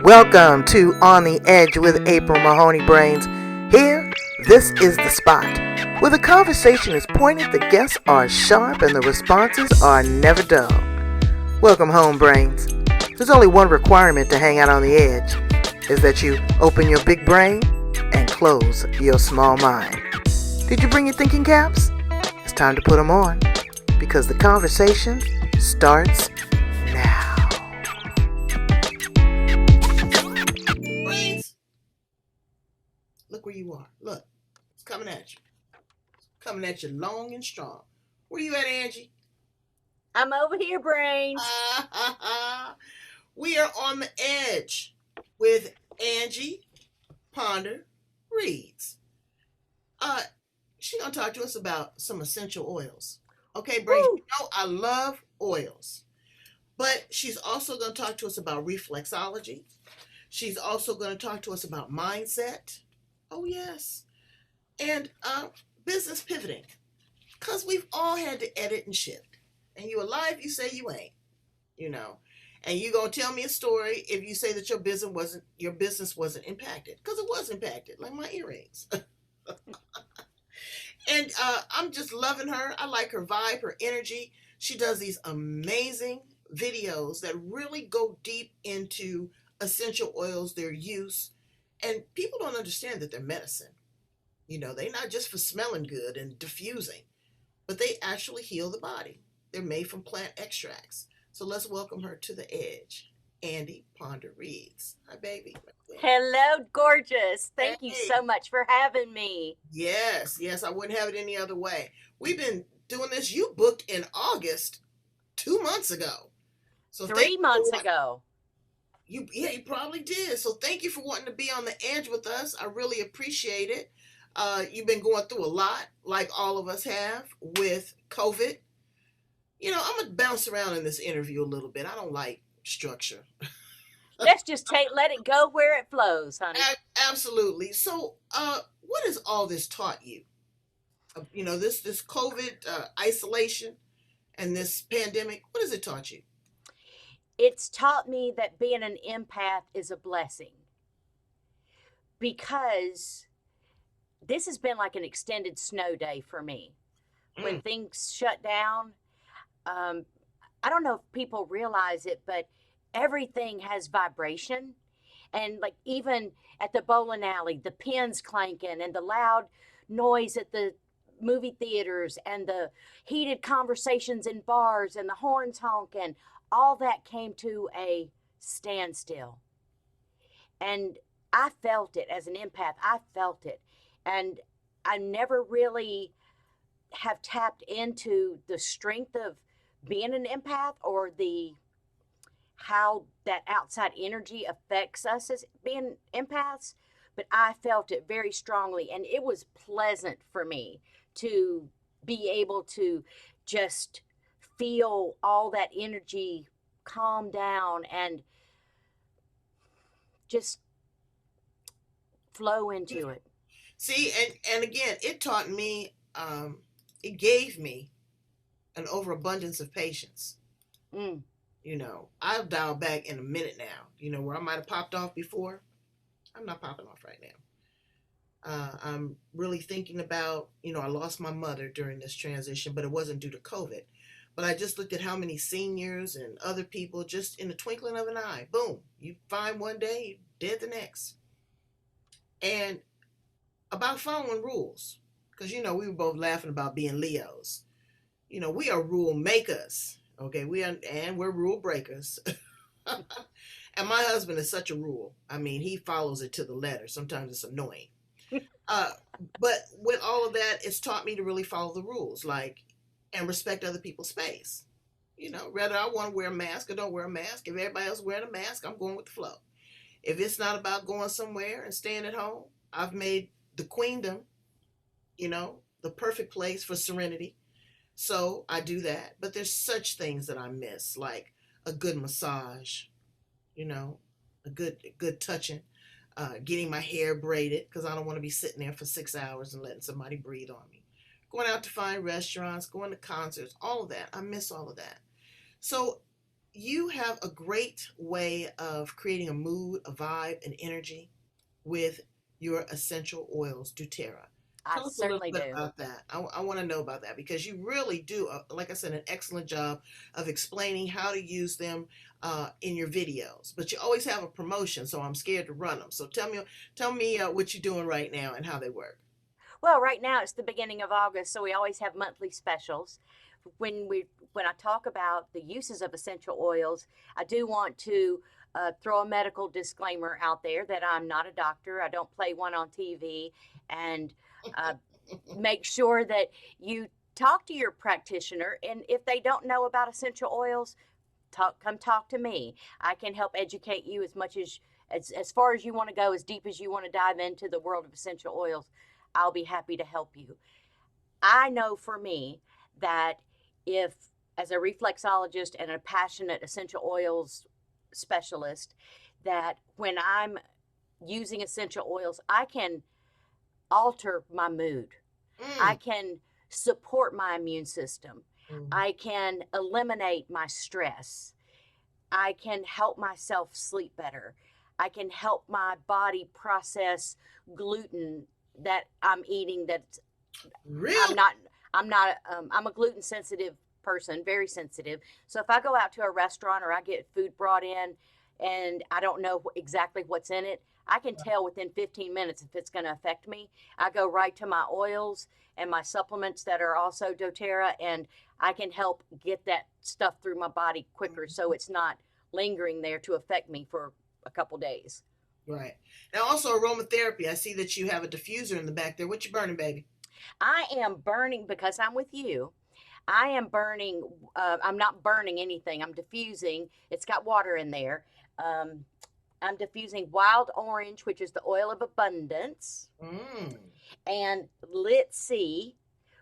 Welcome to On the Edge with April Mahoney Brains. Here, this is the spot where the conversation is pointed, the guests are sharp, and the responses are never dull. Welcome home, Brains. There's only one requirement to hang out on the edge, is that you open your big brain and close your small mind. Did you bring your thinking caps? It's time to put them on, because the conversation starts now. Brains, look where you are. Look, it's coming at you. It's coming at you long and strong. Where you at, Angie? I'm over here, Brains. We are on the edge with Angi Reid. She's gonna talk to us about some essential oils. Okay, Brains, you know I love oils. But she's also going to talk to us about reflexology. She's also going to talk to us about mindset. Oh, yes. And business pivoting. Because we've all had to edit and shift. And you alive, you say you ain't. You know. And you going to tell me a story if you say that your business wasn't impacted. Because it was impacted, like my earrings. And I'm just loving her. I like her vibe, her energy. She does these amazing videos that really go deep into essential oils, their use. And people don't understand that they're medicine. You know, they're not just for smelling good and diffusing, but they actually heal the body. They're made from plant extracts. So let's welcome her to the edge. Angi Reid. Hi, baby. Hello, gorgeous. Thank you so much for having me. Yes, I wouldn't have it any other way. We've been doing this. You booked in August 2 months ago. So 3 months ago. You probably did. So thank you for wanting to be on the edge with us. I really appreciate it. You've been going through a lot, like all of us have, with COVID. You know, I'm going to bounce around in this interview a little bit. I don't like structure. Let's just let it go where it flows, honey. Absolutely. So, what has all this taught you? You know, this COVID isolation and this pandemic, what has it taught you? It's taught me that being an empath is a blessing, because this has been like an extended snow day for me. When things shut down, I don't know if people realize it, but everything has vibration. And like even at the bowling alley, the pins clanking and the loud noise at the movie theaters and the heated conversations in bars and the horns honking, all that came to a standstill. And I felt it as an empath. I felt it. And I never really have tapped into the strength of being an empath, or how that outside energy affects us as being empaths. But I felt it very strongly, and it was pleasant for me to be able to just feel all that energy calm down and just flow into it. See, and again, it taught me, it gave me an overabundance of patience. You know, I'll dial back in a minute now. You know, where I might have popped off before, I'm not popping off right now. I'm really thinking about, you know, I lost my mother during this transition, but it wasn't due to COVID. But I just looked at how many seniors and other people, just in the twinkling of an eye, boom, you find one day, dead the next. And about following rules, because, you know, we were both laughing about being Leos. You know, we are rule makers. Okay, we're rule breakers. And my husband is such a rule. I mean, he follows it to the letter. Sometimes it's annoying. But with all of that, it's taught me to really follow the rules, and respect other people's space. You know, whether I want to wear a mask or don't wear a mask, if everybody else is wearing a mask, I'm going with the flow. If it's not about going somewhere and staying at home, I've made the queendom, you know, the perfect place for serenity. So I do that. But there's such things that I miss, like a good massage, you know, a good touching, getting my hair braided, because I don't want to be sitting there for 6 hours and letting somebody breathe on me. Going out to fine restaurants, going to concerts, all of that. I miss all of that. So you have a great way of creating a mood, a vibe, and energy with your essential oils, doTERRA. I Tell us a little certainly bit do. about that. I want to know about that because you really do, like I said, an excellent job of explaining how to use them in your videos. But you always have a promotion, so I'm scared to run them. So tell me what you're doing right now and how they work. Well, right now it's the beginning of August, so we always have monthly specials. When I talk about the uses of essential oils, I do want to throw a medical disclaimer out there that I'm not a doctor. I don't play one on TV, and uh, make sure that you talk to your practitioner. And if they don't know about essential oils, come talk to me. I can help educate you as much as far as you want to go, as deep as you want to dive into the world of essential oils. I'll be happy to help you. I know for me that if, as a reflexologist and a passionate essential oils specialist, that when I'm using essential oils, I can alter my mood. I Mm, can support my immune system. mm, I can eliminate my stress. I can help myself sleep better. I can help my body process gluten that I'm eating that's I'm really? not I'm a gluten sensitive person, very sensitive. So if I go out to a restaurant or I get food brought in and I don't know exactly what's in it, I can tell within 15 minutes if it's going to affect me. I go right to my oils and my supplements that are also doTERRA, and I can help get that stuff through my body quicker so it's not lingering there to affect me for a couple days. Right. Now, also aromatherapy. I see that you have a diffuser in the back there. What you burning, baby? I am burning because I'm with you. I am burning. I'm not burning anything. I'm diffusing. It's got water in there. Um, I'm diffusing wild orange, which is the oil of abundance, Mm. and lit sea,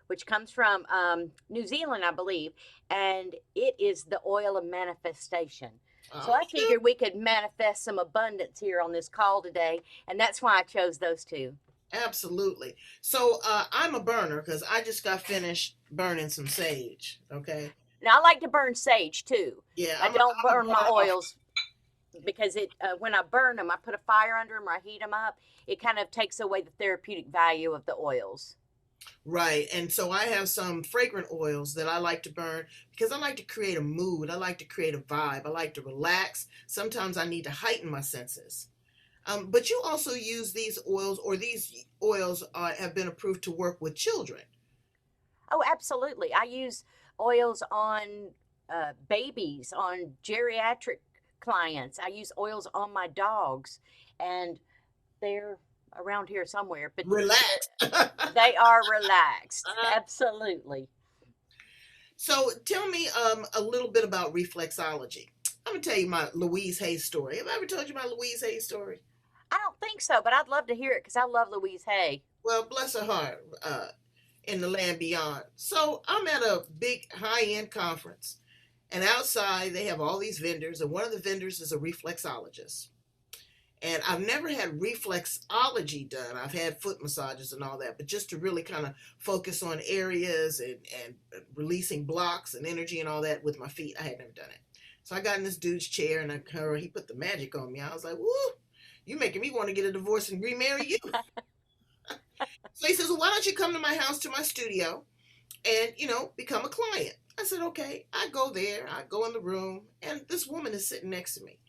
which comes from New Zealand, I believe, and it is the oil of manifestation. So Oh, I figured we could manifest some abundance here on this call today, and that's why I chose those two. absolutely. So I'm a burner because I just got finished burning some sage. Okay. Now I like to burn sage too. Yeah, I don't I'm a burn my burner off. oils because it when I burn them, I put a fire under them or I heat them up. It kind of takes away the therapeutic value of the oils. Right. And so I have some fragrant oils that I like to burn because I like to create a mood. I like to create a vibe. I like to relax. Sometimes I need to heighten my senses. But you also use these oils, or these oils have been approved to work with children. Oh, absolutely. I use oils on babies, on geriatric clients. I use oils on my dogs, and they're around here somewhere, but Relax. they are relaxed. Absolutely. So tell me a little bit about reflexology. I'm gonna tell you my Louise Hayes story. Have I ever told you my Louise Hayes story? I don't think so, but I'd love to hear it because I love Louise Hay. Well, bless her heart, in the land beyond. So I'm at a big high-end conference, and outside they have all these vendors, and one of the vendors is a reflexologist. And I've never had reflexology done. I've had foot massages and all that, but just to really kind of focus on areas and releasing blocks and energy and all that with my feet, I had never done it. So I got in this dude's chair and he put the magic on me. I was like, woo, you making me want to get a divorce and remarry you. So he says, well, why don't you come to my house, to my studio, and, become a client? I said, okay. I go there, I go in the room, and this woman is sitting next to me.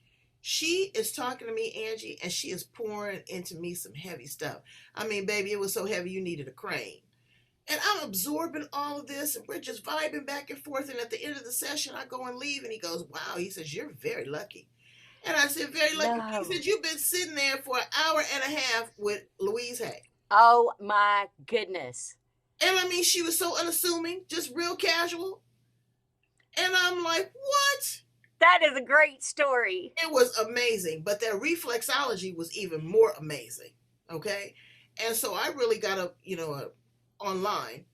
She is talking to me, Angie, and she is pouring into me some heavy stuff. I mean, baby, it was so heavy you needed a crane. And I'm absorbing all of this, and we're just vibing back and forth. And at the end of the session, I go and leave, and he goes, wow. He says, you're very lucky. And I said, very lucky. He No. said, you've been sitting there for an hour and a half with Louise Hay. Oh my goodness. And I mean, she was so unassuming, just real casual. And I'm like, what? That is a great story. It was amazing. But their reflexology was even more amazing. Okay. And so I really got online.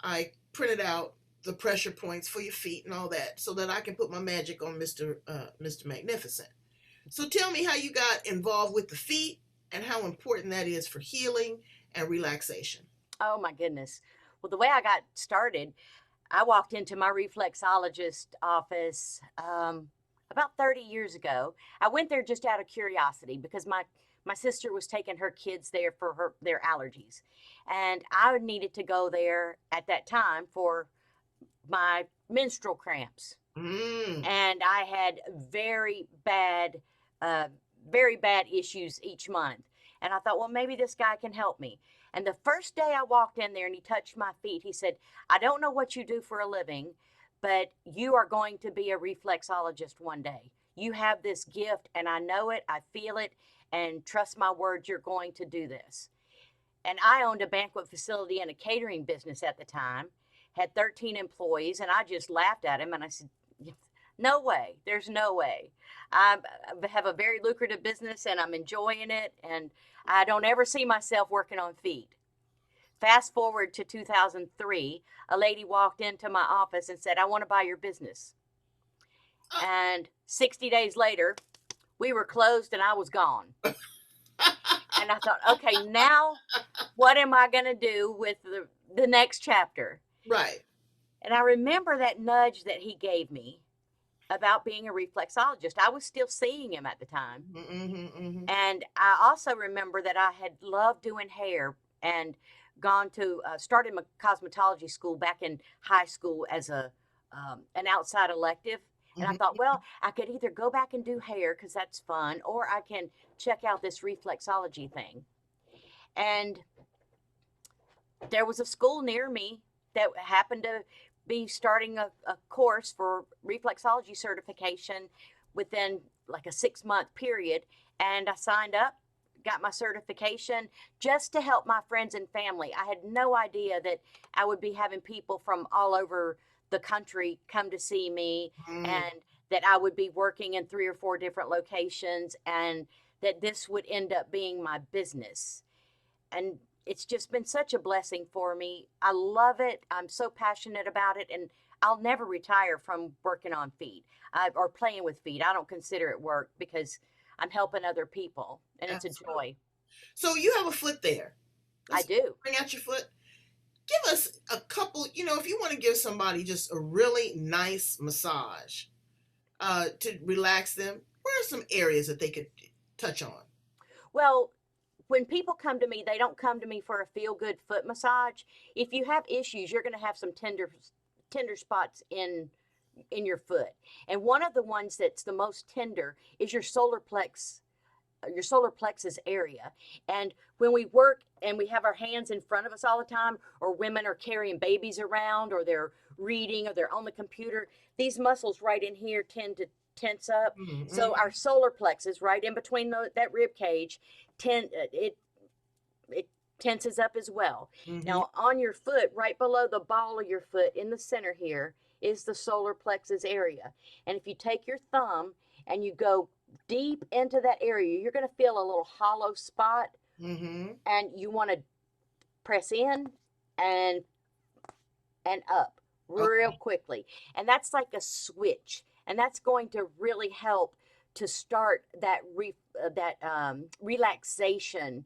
I printed out the pressure points for your feet and all that so that I can put my magic on Mr. Magnificent. So tell me how you got involved with the feet and how important that is for healing and relaxation. Oh my goodness. Well, the way I got started, I walked into my reflexologist office about 30 years ago. I went there just out of curiosity because my sister was taking her kids there for their allergies. And I needed to go there at that time for my menstrual cramps. Mm. And I had uh, very bad issues each month. And I thought, well, maybe this guy can help me. And the first day I walked in there and he touched my feet, he said, I don't know what you do for a living, but you are going to be a reflexologist one day. You have this gift, and I know it, I feel it, and trust my word, you're going to do this. And I owned a banquet facility and a catering business at the time, had 13 employees, and I just laughed at him and I said, no way, there's no way. I have a very lucrative business and I'm enjoying it, and I don't ever see myself working on feet. Fast forward to 2003, a lady walked into my office and said, I want to buy your business. And 60 days later, we were closed and I was gone. And I thought, okay, now what am I going to do with the next chapter? Right. And I remember that nudge that he gave me about being a reflexologist. I was still seeing him at the time. Mm-hmm, mm-hmm. And I also remember that I had loved doing hair and gone to started my cosmetology school back in high school as an outside elective. And I thought, well, I could either go back and do hair because that's fun, or I can check out this reflexology thing. And there was a school near me that happened to be starting a course for reflexology certification within like a 6-month period. And I signed up, got my certification just to help my friends and family. I had no idea that I would be having people from all over the country come to see me, and that I would be working in 3 or 4 different locations, and that this would end up being my business. And it's just been such a blessing for me. I love it. I'm so passionate about it, and I'll never retire from working on feet or playing with feet. I don't consider it work because I'm helping other people, and it's a joy. So you have a foot there. I do. Bring out your foot. Give us a couple, if you want to give somebody just a really nice massage to relax them, where are some areas that they could touch on? Well, when people come to me, they don't come to me for a feel-good foot massage. If you have issues, you're going to have some tender spots in your foot. And one of the ones that's the most tender is your solar plexus area. And when we work and we have our hands in front of us all the time, or women are carrying babies around, or they're reading, or they're on the computer, these muscles right in here tend to tense up. Mm-hmm. So our solar plexus right in between that rib cage, it tenses up as well. Mm-hmm. Now on your foot, right below the ball of your foot in the center here is the solar plexus area. And if you take your thumb and you go deep into that area, you're going to feel a little hollow spot. Mm-hmm. And you want to press in and up real quickly. And that's like a switch. And that's going to really help to start that relaxation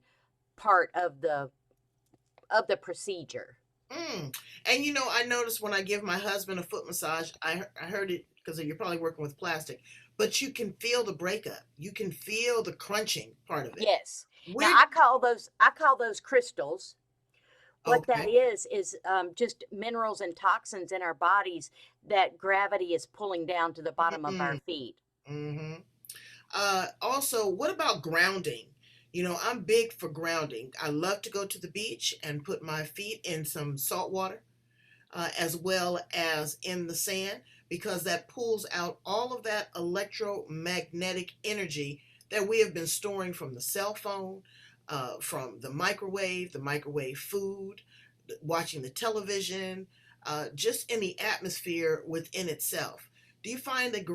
part of the procedure. And I noticed when I give my husband a foot massage, I heard it because you're probably working with plastic, but you can feel the breakup. You can feel the crunching part of it. Yes. Now I call those crystals. What that is just minerals and toxins in our bodies that gravity is pulling down to the bottom of our feet. Mm-hmm. Also, what about grounding? I'm big for grounding. I love to go to the beach and put my feet in some salt water, as well as in the sand, because that pulls out all of that electromagnetic energy that we have been storing from the cell phone, from the microwave food, watching the television, just in the atmosphere within itself. Do you find that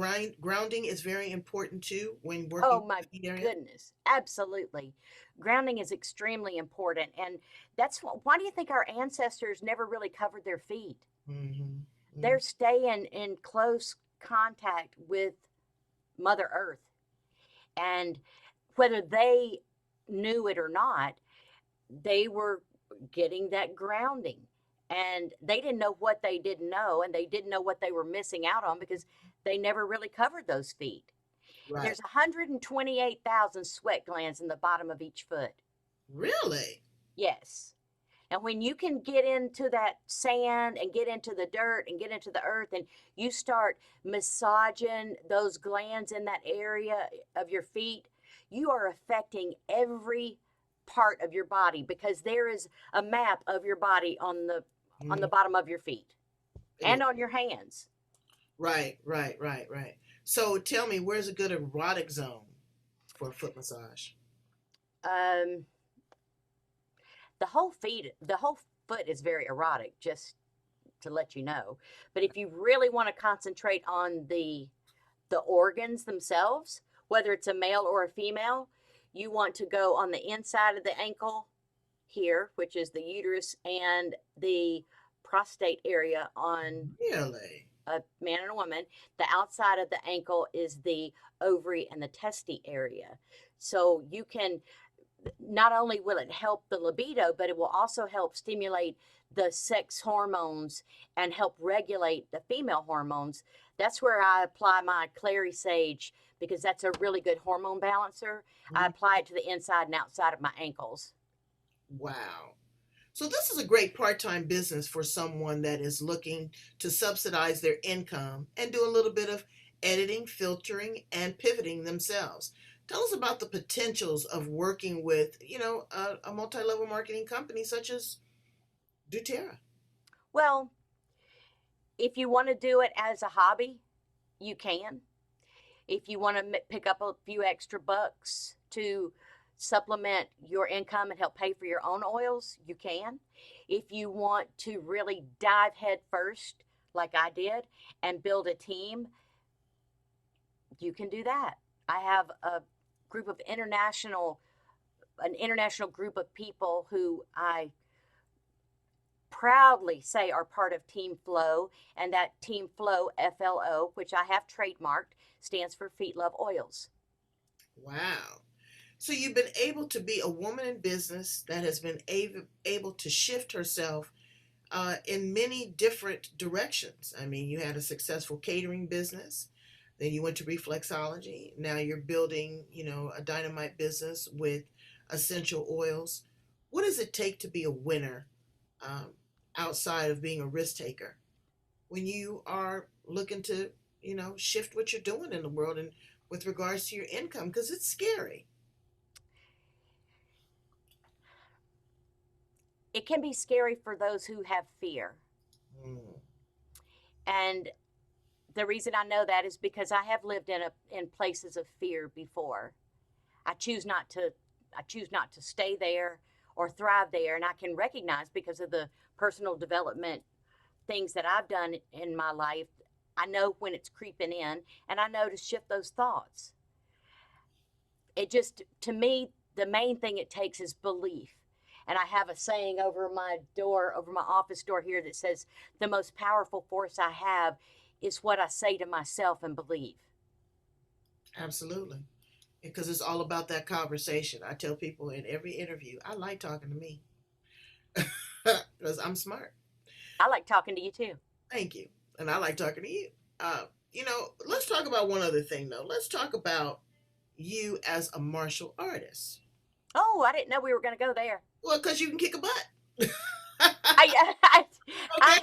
grounding is very important too when working? Oh my goodness, absolutely. Grounding is extremely important, and that's why do you think our ancestors never really covered their feet? Mm-hmm. Mm-hmm. They're staying in close contact with Mother Earth, and whether they knew it or not, they were getting that grounding. And they didn't know what they didn't know, and they didn't know what they were missing out on because they never really covered those feet. Right. There's 128,000 sweat glands in the bottom of each foot. Really? Yes. And when you can get into that sand and get into the dirt and get into the earth and you start massaging those glands in that area of your feet, you are affecting every part of your body because there is a map of your body on the Mm. bottom of your feet and It- on your hands. right, right, right, right. So tell me, where's a good erotic zone for a foot massage? Um, the whole foot is very erotic, just to let you know. But if you really want to concentrate on the organs themselves, whether it's a male or a female, you want to go on the inside of the ankle here, which is the uterus and the prostate area on Really? a man and a woman. The outside of the ankle is the ovary and the testy area. So you can, not only will it help the libido, but it will also help stimulate the sex hormones and help regulate the female hormones. That's where I apply my clary sage because that's a really good hormone balancer. I Mhm. apply it to the inside and outside of my ankles. Wow. So this is a great part-time business for someone that is looking to subsidize their income and do a little bit of editing, filtering, and pivoting themselves. Tell us about the potentials of working with, a multi-level marketing company such as doTERRA. Well, if you want to do it as a hobby, you can. If you want to pick up a few extra bucks to supplement your income and help pay for your own oils, you can. If you want to really dive head first, like I did, and build a team, you can do that. I have a group of an international group of people who I proudly say are part of Team FLŌ, and that Team FLŌ, FLO, which I have trademarked, stands for Feet Love Oils. Wow. So you've been able to be a woman in business that has been able to shift herself in many different directions. I mean, you had a successful catering business, then you went to reflexology. Now you're building, a dynamite business with essential oils. What does it take to be a winner um, outside of being a risk taker when you are looking to, shift what you're doing in the world and with regards to your income? Because it's scary. It can be scary for those who have fear. Mm. And the reason I know that is because I have lived in places of fear before. I choose not to I choose not to stay there or thrive there, and I can recognize because of the personal development things that I've done in my life, I know when it's creeping in and I know to shift those thoughts. It just, to me, the main thing it takes is belief. And I have a saying over my door, over my office door here that says, the most powerful force I have is what I say to myself and believe. Absolutely. Because it's all about that conversation. I tell people in every interview, I like talking to me because I'm smart. I like talking to you too. Thank you. And I like talking to you. Let's talk about one other thing, though. Let's talk about you as a martial artist. Oh, I didn't know we were going to go there. Well, because you can kick a butt. I, I, I, Okay. have,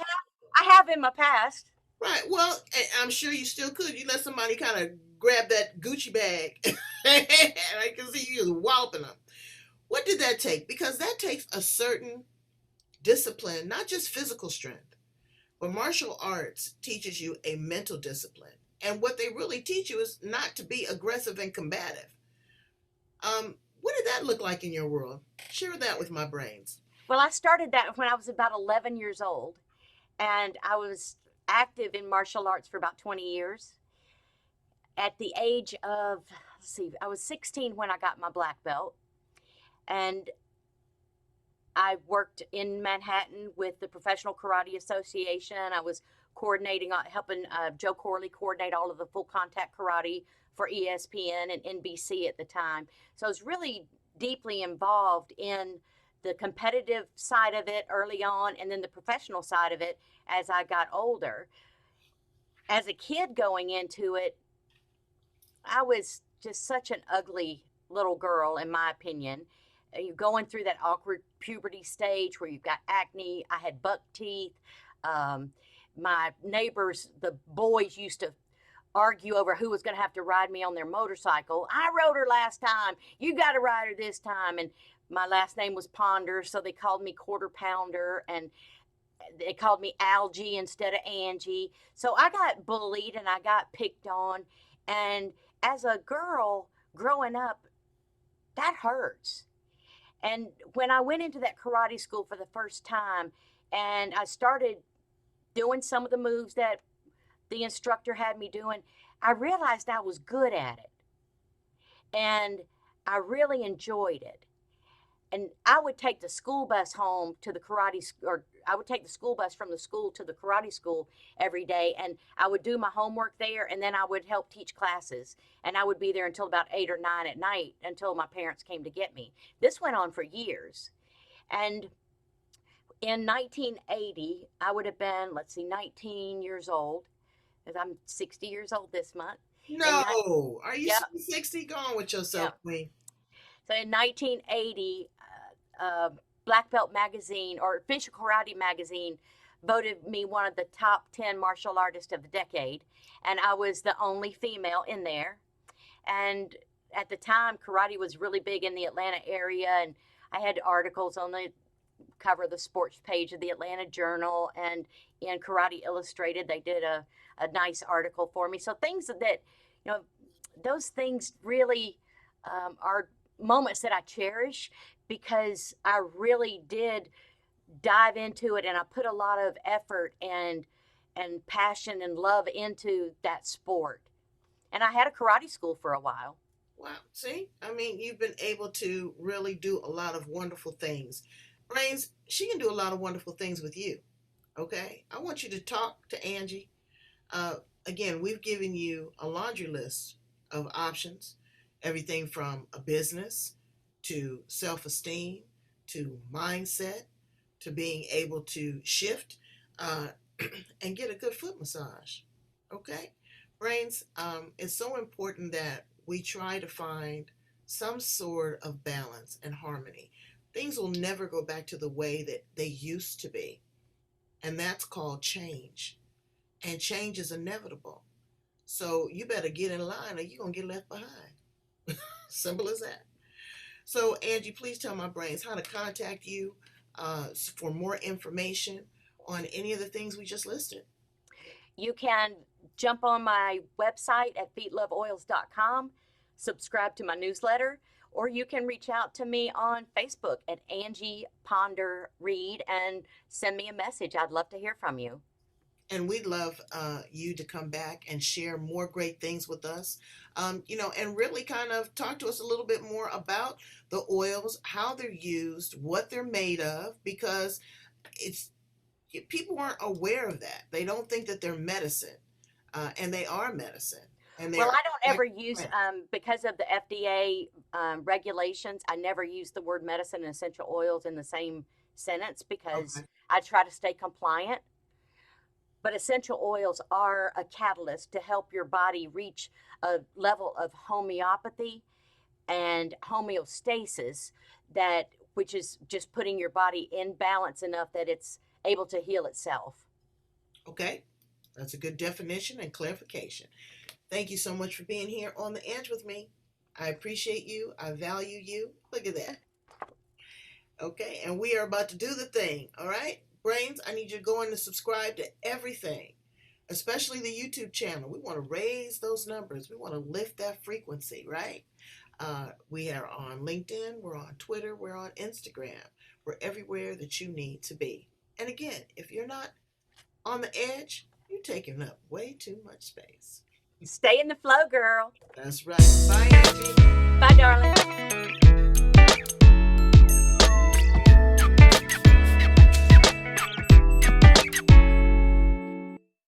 I have in my past. Right. Well, I'm sure you still could. You let somebody kind of grab that Gucci bag, and I can see you walloping them. What did that take? Because that takes a certain discipline, not just physical strength, but martial arts teaches you a mental discipline. And what they really teach you is not to be aggressive and combative. What did that look like in your world? Share that with my brains. Well, I started that when I was about 11 years old, and I was active in martial arts for about 20 years. At the age of, let's see, I was 16 when I got my black belt, and I worked in Manhattan with the Professional Karate Association. I was coordinating, helping Joe Corley coordinate all of the full contact karate for ESPN and NBC at the time. So I was really deeply involved in the competitive side of it early on and then the professional side of it as I got older. as a kid going into it, I was just such an ugly little girl, in my opinion. You're going through that awkward puberty stage where you've got acne. I had buck teeth. Um, my neighbors, the boys, used to argue over who was going to have to ride me on their motorcycle. I rode her last time. You got to ride her this time. And my last name was Ponder, so they called me Quarter Pounder, and they called me Algie instead of Angie. So I got bullied and I got picked on. And as a girl growing up, that hurts. And when I went into that karate school for the first time and I started doing some of the moves that the instructor had me doing, I realized I was good at it. And I really enjoyed it. And I would take the school bus home to the karate, or I would take the school bus from the school to the karate school every day, and I would do my homework there, and then I would help teach classes, and I would be there until about 8 or 9 at night until my parents came to get me. This went on for years. And in 1980, I would have been, 19 years old, because I'm 60 years old this month. No, are you 60? Go on with yourself, Queen. So in 1980, Black Belt Magazine, or Official Karate Magazine, voted me one of the top 10 martial artists of the decade. And I was the only female in there. And at the time, karate was really big in the Atlanta area. And I had articles on the cover of the sports page of the Atlanta Journal. And in Karate Illustrated, they did a nice article for me. So things that, those things really are moments that I cherish, because I really did dive into it, and I put a lot of effort and passion and love into that sport. And I had a karate school for a while. Wow. See, I mean, you've been able to really do a lot of wonderful things. Brains, she can do a lot of wonderful things with you. Okay. I want you to talk to Angie. Again, we've given you a laundry list of options. Everything from a business to self-esteem to mindset to being able to shift and get a good foot massage. Okay? Brains, it's so important that we try to find some sort of balance and harmony. Things will never go back to the way that they used to be. And that's called change. And change is inevitable. So you better get in line or you're going to get left behind. Simple as that. So, Angie, please tell my brains how to contact you for more information on any of the things we just listed. You can jump on my website at feetloveoils.com, subscribe to my newsletter, or you can reach out to me on Facebook at Angi Reid and send me a message. I'd love to hear from you. And we'd love you to come back and share more great things with us, and really kind of talk to us a little bit more about the oils, how they're used, what they're made of, because people aren't aware of that. They don't think that they're medicine, and they are medicine. And well, I don't ever use, because of the FDA regulations, I never use the word medicine and essential oils in the same sentence because I try to stay compliant. But essential oils are a catalyst to help your body reach a level of homeopathy and homeostasis, which is just putting your body in balance enough that it's able to heal itself. Okay, that's a good definition and clarification. Thank you so much for being here on the edge with me. I appreciate you. I value you. Look at that. Okay, and we are about to do the thing, all right? Brains, I need you to go in and subscribe to everything, especially the YouTube channel. We want to raise those numbers. We want to lift that frequency, right? We are on LinkedIn. We're on Twitter. We're on Instagram. We're everywhere that you need to be. And again, if you're not on the edge, you're taking up way too much space. Stay in the flow, girl. That's right. Bye, Angie. Bye, darling.